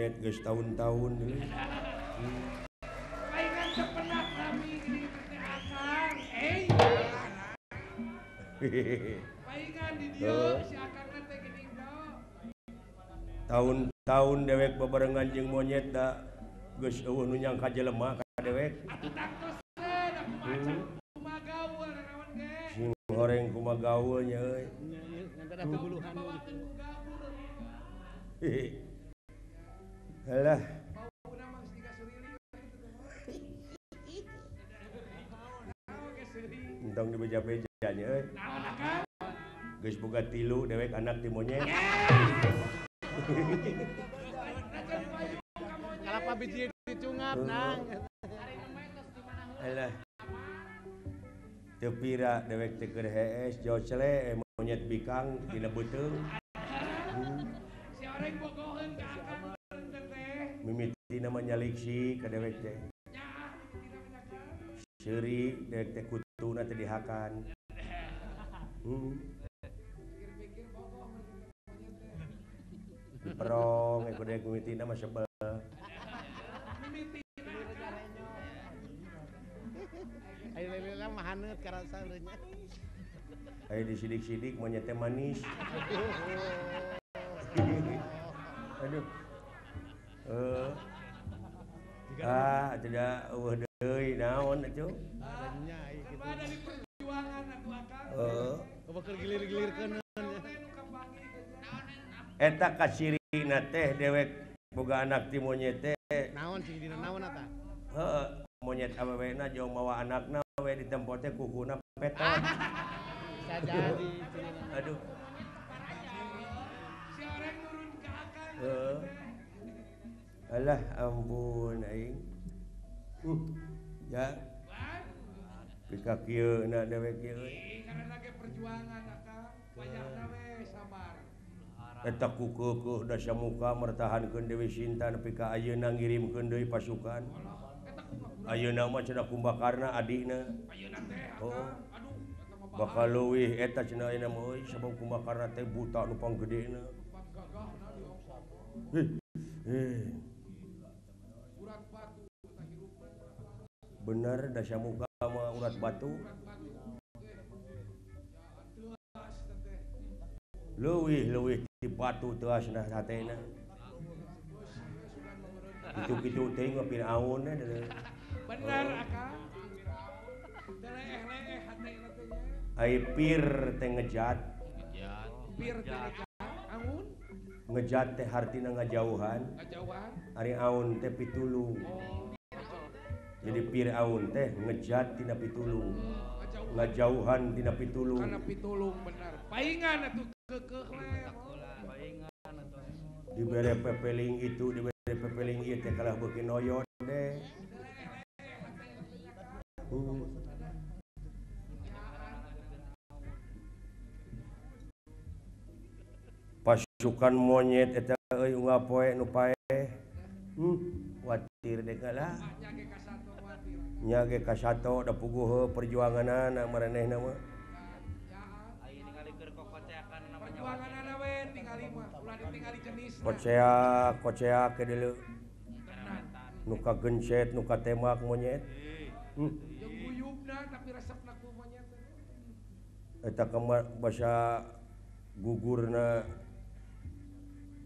monyet geus tahun-tahun Palingan sepenak kami gini teh akang. Palingan di dieu si akangna teh gini tahun-tahun dewek bebarengan jeung monyet da geus eueuh nu nyangka jelema ka dewek. Atuh tangtos teh da kumaha kumaha gaul naon ge. Sing goreng kumaha gaul nya euy. Ngantara pebuluhan. Alah. Bauna mah geus tiga surili gitu. Entong dibeja-beja nya euy. Naon akang? Geus boga 3 dewek anak ti monyet. Kalapa biji dicungap nang. Alah. Teu pira dewek teh keur hees jocele monyet bikang dina beuteung. Si oreng bogoheun ka akang teh. Mimitina mah nyaliksi ka dewek teh. Nyaah mimitina menyakeun. Seuri dewek teh kutuna teh dihakan. Pikir-pikir bogoh monyet teh. Diperong ku dewek mimitina mah sebel. Ayo lele mah haneut karasa urangnya. Aya disidik-sidik monyet teh manis. Aduh. Tidak eueuh deui naon atuh? Adanya gitu. Ada di perjuangan atuh akang. Bakal gilir-gilirkeun. Eta kasirina teh dewek boga anak ti monyet teh. Naon sing dina naon eta? Heeh, monyet awewena jeung mawa anakna we ditempo teh kukuna petot. Bisa jadi. Aduh. Si oreng nurun ka akang. Alah ampun aing. Ya. Pika kieu na dewek kieu. Karena ge perjuangan akang. Wayahna we sabar. Eta kukeukeuh da samuka mertahankeun Dewi Sinta nepi ka ayeuna ngirimkeun deui pasukan. Ayeuna mah cenah Kumbakarna adina. Ayeuna teh Oh. aduh eta mah Bakal leuwih eta cenah ayeuna mah euy sabab Kumbakarna teh buta nu panggedena. gagahna di urat batu eta hirupna. Bener da samuka mah urat batu. Leuwih ti batu teu asna hatena. Kitu-kitu teh ngeupi aun na. Bener akang. Leeh-leeh hatena teh nya. Ai pir teh ngejat. Pir teh amun Ngejat teh hartina ngajauhan. ngajauhan. Ari aun teh pitulung. Jadi pir aun teh ngejat tina pitulung. Ngajauhan tina pitulung. Kana pitulung bener. Paingan atuh keukeuh we. Dibere pepeling itu, dibere pepeling ieu teh kalah beuki noyod deh. Pasukan monyet eta euy unggal poe nu paeh. Watir deh kalah. Nya ge ka sato watir. Nya ge ka sato da puguh perjuanganna maranehna mah. Ayo ningalikeun kokoceakan namanya. Perjuanganna we tingali mah ulah ditingali jenisna. Koceak ke deuleu. Nu kagencet, nu katemak monyet. Jeung guyubna tapi resepna ku monyet. Eta basa gugurna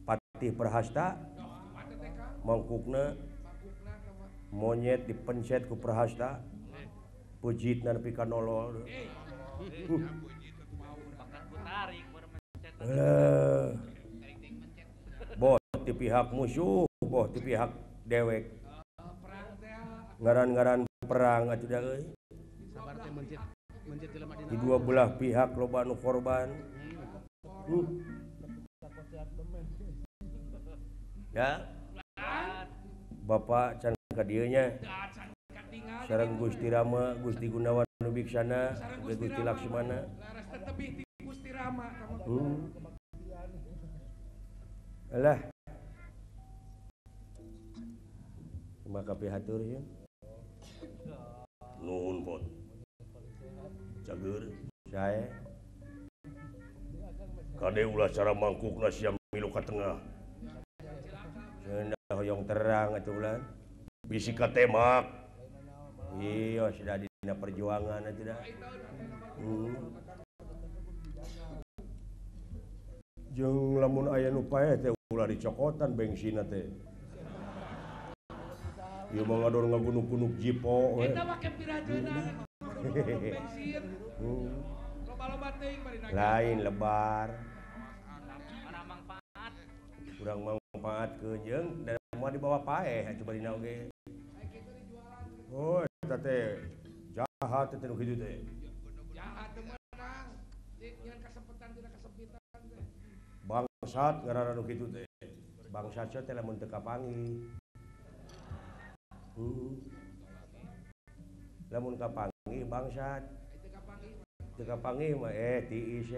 Patih Prahasta. Mate teh ka Mangkukna mangkukna ka mah. monyet dipencet ku Prahasta. Pujitna nepi ka nolol. Bakat putarik baru mencet. Boh ti pihak musuh, boh ti pihak dewek. Perang teh Ngaran-ngaran perang atuh da euy. Sabar teh mencet jelema dina. Di dua belah pihak loba nu korban. Ya. Bapak can ka dieu nya. katingal Sareng Gusti Rama, Gusti Gunawan Nubiksana, Gusti Laksmana. laras teh tebih ti Gusti Rama ka mah. Alah. Maka pihatur ya. Nuhun pot. Cager sae. Kade ulah cara mangkukna siam milu ka tengah. Cenah hoyong terang atuh ulah. Bisi katemak. Iya sudah dina perjuangan atuh dah. Jeung lamun aya nu paeh teh ulah dicokotan bengsina teh. Ieu mah ngador ngagunuk-gunuk jipo we. Eta make pirajeuna bensin. Loba-loba teuing bari nagih. Lain lebar. Mana manfaat. Kurang manfaatkeun jeung da moal dibawa paeh atuh bari na oge. Oh, eta teh jahat teh nu kitu teh. Jahat teu menang. Nyeun kasempatan tina kasempitan teh. Bangsat ngaranna nu kitu teh. Bangsat teh lamun teu kapanggih. Lamun kapanggih bangsat. Teu kapanggih mah tiis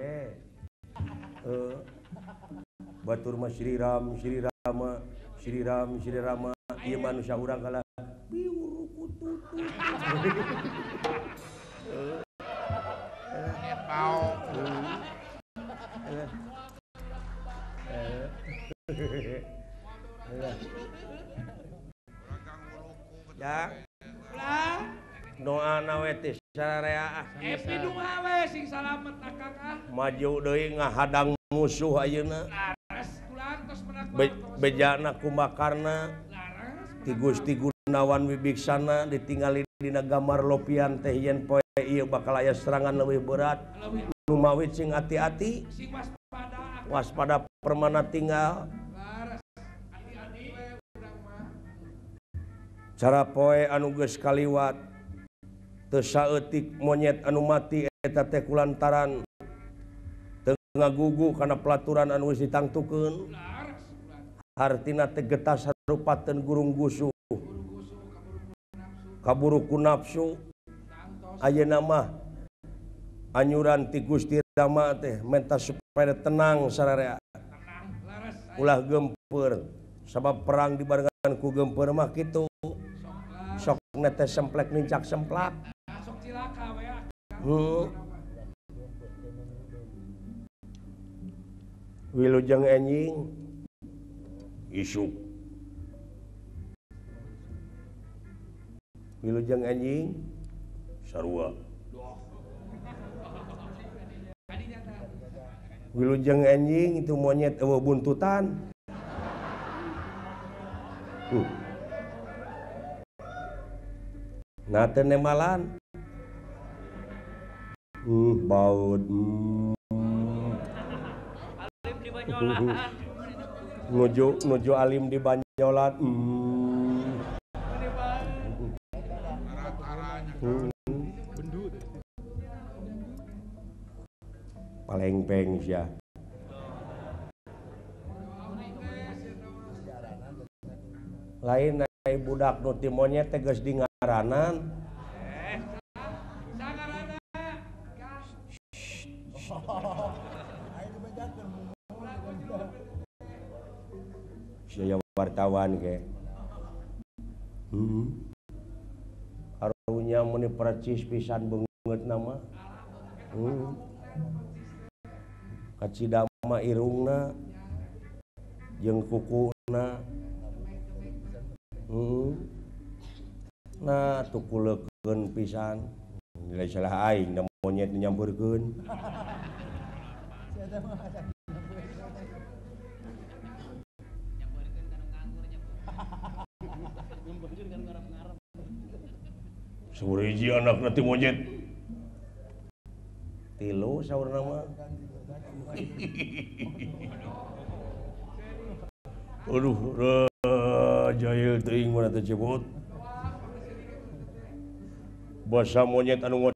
batur mah Sri Ram Sri Rama Sri Ram Sri Rama ieu manusia urang kalah piwuru kututut. Bau. Ya, Ulah. doana we teh sararea Epi doa we sing salamet akang ah. maju deui ngahadang musuh ayeuna. Laras ulang tos menak. Bejana kumbakarna Laras. ti Gusti Gunawan Wibiksana ditingali dina gambar lopian teh yen poe ieu bakal aya serangan leuwih berat. Nu mawit sing ati-ati, Sing waspada. waspada permana tinggal. Laras. Hati-hati we urang mah. Cara poe anu geus kaliwat teu saeutik monyet anu mati eta teh kulantaran teu ngagugu kana pelaturan anu geus ditangtukeun. Laras. Hartina teh getah sarupateun gurung gusuh. Kaburu ku nafsu. Ayeuna mah anyuran ti Gusti Rama teh menta supaya tenang sararea. Ulah gempeur sabab perang dibarengan ku gempeur mah kitu. Sok teh semplek nincak semplak. Sok cilaka we ah. Wilujeng enjing isuk. Wilujeng enjing sarua. Wilujeng enjing itu monyet eueuh buntutan. Nah teu nemalan. Baut. Alim di Banyolan. Nuju alim di Banyolan. Palengpeng sia. Lain ai budak nu ti monyet teh geus dingaranan. Sangarana. Saya wartawan ke. Karunya muni percis pisan beungeut nama. Kacidama irungna jeung kukuna. Nah tukuleukeun pisan. Nilai salah aing da monyet nyampeurkeun. Sauriji anakna ti monyet. 3 saurna mah. Aduh, jahil teuing mana teu cepot. Basa monyet anu